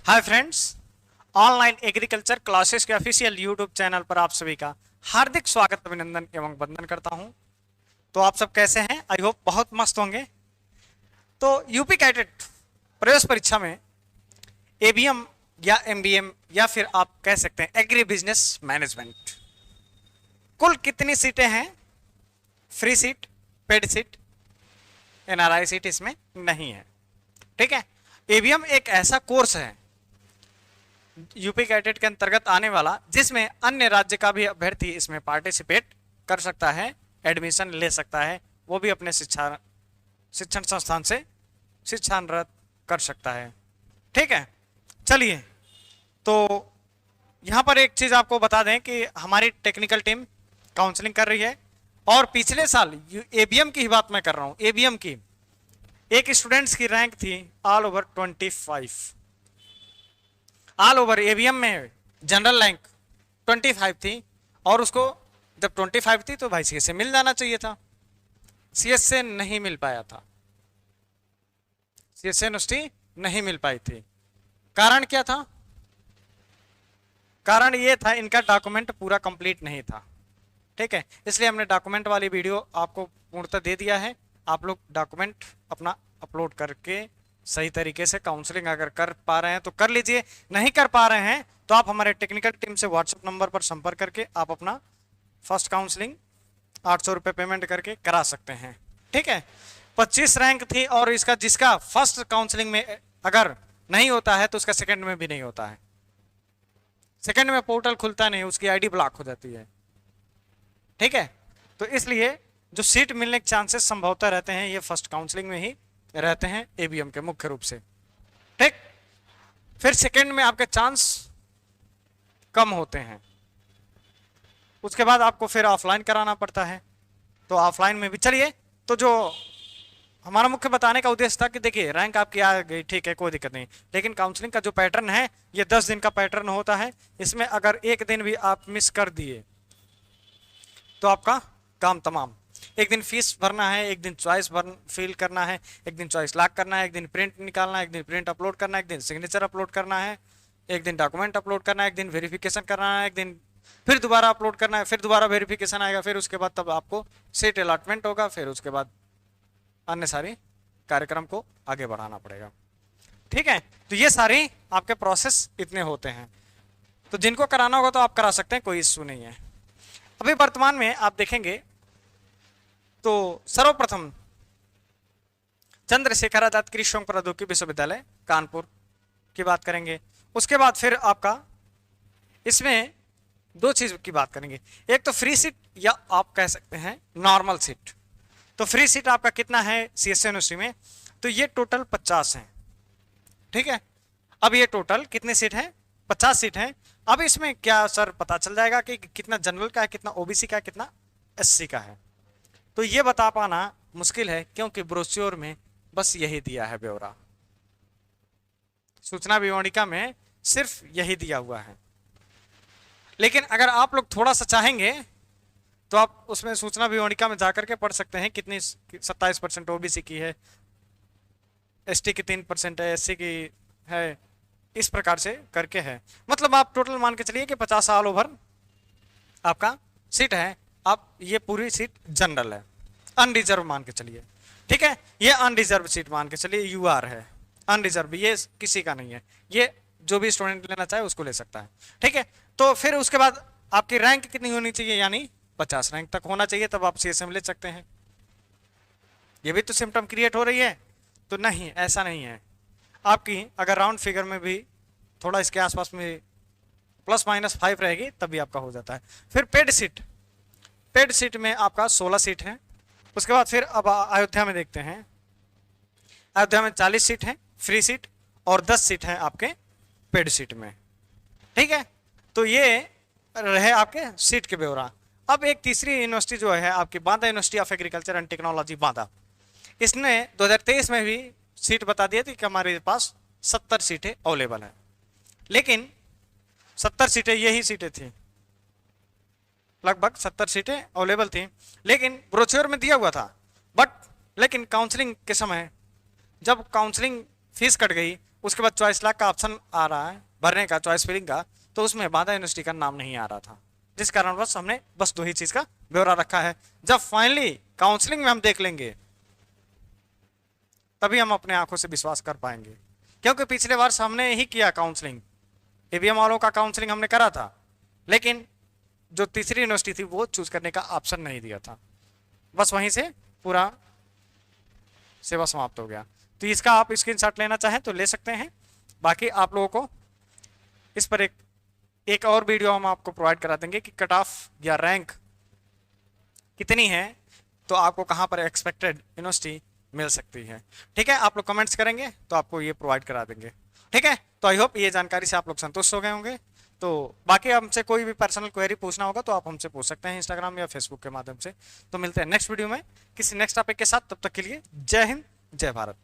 Hi friends, online agriculture classes के official YouTube channel पर आप सभी का हार्दिक स्वागत, अभिनंदन एवं वंदन करता हूं। तो आप सब कैसे हैं? आई होप बहुत मस्त होंगे। तो यूपी कैडेट प्रवेश परीक्षा में एबीएम या एमबीएम या फिर आप कह सकते हैं एग्री बिजनेस मैनेजमेंट, कुल कितनी सीटें हैं? Free seat, paid seat, NRI seat इसमें नहीं है। ठीक है, एबीएम एक ऐसा कोर्स है यूपी कैडेट के अंतर्गत आने वाला जिसमें अन्य राज्य का भी अभ्यर्थी इसमें पार्टिसिपेट कर सकता है, एडमिशन ले सकता है, वो भी अपने शिक्षण संस्थान से शिक्षारत कर सकता है। ठीक है, चलिए तो यहाँ पर एक चीज आपको बता दें कि हमारी टेक्निकल टीम काउंसलिंग कर रही है और पिछले साल एबीएम की ही बात मैं कर रहा हूँ, एबीएम की एक स्टूडेंट्स की रैंक थी all over 25। All over ABM में जनरल रैंक 25 थी और उसको जब 25 थी तो भाई सीएस से मिल जाना चाहिए था, सीएस से नहीं मिल पाया था, सीएस से यूनिवर्सिटी नहीं मिल पाई थी। कारण क्या था? कारण ये था इनका डॉक्यूमेंट पूरा कंप्लीट नहीं था। ठीक है, इसलिए हमने डॉक्यूमेंट वाली वीडियो आपको पूर्णतः दे दिया है। आप लोग डॉक्यूमेंट अपना अपलोड करके सही तरीके से काउंसलिंग अगर कर पा रहे हैं तो कर लीजिए, नहीं कर पा रहे हैं तो आप हमारे टेक्निकल टीम से व्हाट्सएप नंबर पर संपर्क करके आप अपना फर्स्ट काउंसलिंग 800 रुपये पेमेंट करके करा सकते हैं। ठीक है, 25 रैंक थी और इसका जिसका फर्स्ट काउंसलिंग में अगर नहीं होता है तो उसका सेकंड में भी नहीं होता है, सेकंड में पोर्टल खुलता नहीं, उसकी आईडी ब्लॉक हो जाती है। ठीक है, तो इसलिए जो सीट मिलने के चांसेस संभवतः रहते हैं ये फर्स्ट काउंसलिंग में ही रहते हैं एबीएम के मुख्य रूप से। ठीक, फिर सेकंड में आपके चांस कम होते हैं, उसके बाद आपको फिर ऑफलाइन कराना पड़ता है। तो ऑफलाइन में भी चलिए, तो जो हमारा मुख्य बताने का उद्देश्य था कि देखिए रैंक आपकी आ गई, ठीक है, कोई दिक्कत नहीं, लेकिन काउंसलिंग का जो पैटर्न है ये 10 दिन का पैटर्न होता है। इसमें अगर एक दिन भी आप मिस कर दिए तो आपका काम तमाम। एक दिन फीस भरना है, एक दिन चॉइस फिल करना है, एक दिन चॉइस लॉक करना है, एक दिन प्रिंट निकालना है, एक दिन प्रिंट अपलोड करना है, एक दिन सिग्नेचर अपलोड करना है, एक दिन डॉक्यूमेंट अपलोड करना है, एक दिन वेरिफिकेशन करना है, एक दिन फिर दोबारा अपलोड करना है, फिर दोबारा वेरिफिकेशन आएगा, फिर उसके बाद तब आपको सीट अलॉटमेंट होगा, फिर उसके बाद अन्य सारे कार्यक्रम को आगे बढ़ाना पड़ेगा। ठीक है, तो ये सारी आपके प्रोसेस इतने होते हैं, तो जिनको कराना होगा तो आप करा सकते हैं, कोई इश्यू नहीं है। अभी वर्तमान में आप देखेंगे तो सर्वप्रथम चंद्रशेखर आजाद कृषि एवं प्रौद्योगिकी विश्वविद्यालय कानपुर की बात करेंगे। उसके बाद फिर आपका इसमें दो चीज की बात करेंगे, एक तो फ्री सीट या आप कह सकते हैं नॉर्मल सीट। तो फ्री सीट आपका कितना है सीएससी यूनिवर्सिटी में? तो ये टोटल 50 है। ठीक है, अब ये टोटल कितने सीट है? 50 सीट है। अब इसमें क्या सर पता चल जाएगा कि कितना जनरल का है, कितना ओबीसी का है, कितना एससी का है? तो ये बता पाना मुश्किल है क्योंकि ब्रोश्योर में बस यही दिया है ब्यौरा, सूचना विवरणिका में सिर्फ यही दिया हुआ है। लेकिन अगर आप लोग थोड़ा सा चाहेंगे तो आप उसमें सूचना विवरणिका में जाकर के पढ़ सकते हैं कितनी 27% ओबीसी की है, एसटी की 3% है, एससी की है, इस प्रकार से करके है। मतलब आप टोटल मान के चलिए कि 50 ऑल ओवर आपका सीट है। आप ये पूरी सीट जनरल है, अनरिजर्व मान के चलिए। ठीक है, ये अनरिजर्व सीट मान के चलिए, यूआर है अनरिजर्व, ये किसी का नहीं है, ये जो भी स्टूडेंट लेना चाहे उसको ले सकता है। ठीक है, तो फिर उसके बाद आपकी रैंक कितनी होनी चाहिए? यानी 50 रैंक तक होना चाहिए, तब आप सीएसएम ले सकते हैं। ये भी तो सिम्टम क्रिएट हो रही है, तो नहीं, ऐसा नहीं है। आपकी अगर राउंड फिगर में भी थोड़ा इसके आसपास में ±5 रहेगी तब भी आपका हो जाता है। फिर पेड सीट, पेड सीट में आपका 16 सीट है। उसके बाद फिर अब अयोध्या में देखते हैं, अयोध्या में 40 सीट है फ्री सीट और 10 सीट है आपके पेड सीट में। ठीक है, तो ये रहे आपके सीट के ब्यौरा। अब एक तीसरी यूनिवर्सिटी जो है आपकी Banda university of agriculture and technology Banda, इसने 2023 में भी सीट बता दिया थी कि हमारे पास 70 सीटें अवेलेबल है, लेकिन 70 सीटें यही सीटें थी, लगभग 70 सीटें अवेलेबल थी, लेकिन ब्रोचर में दिया हुआ था। बट लेकिन काउंसलिंग के समय जब काउंसलिंग फीस कट गई उसके बाद चॉइस लॉक का ऑप्शन आ रहा है भरने का, चॉइस फिलिंग का, तो उसमें बांदा यूनिवर्सिटी का नाम नहीं आ रहा था, जिस कारणवश हमने बस 2 ही चीज का ब्यौरा रखा है। जब फाइनली काउंसलिंग में हम देख लेंगे तभी हम अपने आंखों से विश्वास कर पाएंगे, क्योंकि पिछले वर्ष हमने ही किया काउंसलिंग, एबीएम वालों का काउंसलिंग हमने करा था, लेकिन जो तीसरी यूनिवर्सिटी थी वो चूज करने का ऑप्शन नहीं दिया था, बस वहीं से पूरा सेवा समाप्त हो गया। तो इसका आप स्क्रीनशॉट लेना चाहें तो ले सकते हैं। बाकी आप लोगों को इस पर एक और वीडियो हम आपको प्रोवाइड करा देंगे कि कट ऑफ या रैंक कितनी है, तो आपको कहां पर एक्सपेक्टेड यूनिवर्सिटी मिल सकती है। ठीक है, आप लोग कमेंट्स करेंगे तो आपको ये प्रोवाइड करा देंगे। ठीक है, तो आई होप ये जानकारी से आप लोग संतुष्ट हो गए होंगे। तो बाकी हमसे कोई भी पर्सनल क्वेरी पूछना होगा तो आप हमसे पूछ सकते हैं इंस्टाग्राम या फेसबुक के माध्यम से। तो मिलते हैं नेक्स्ट वीडियो में किसी नेक्स्ट टॉपिक के साथ, तब तक के लिए जय हिंद जय भारत।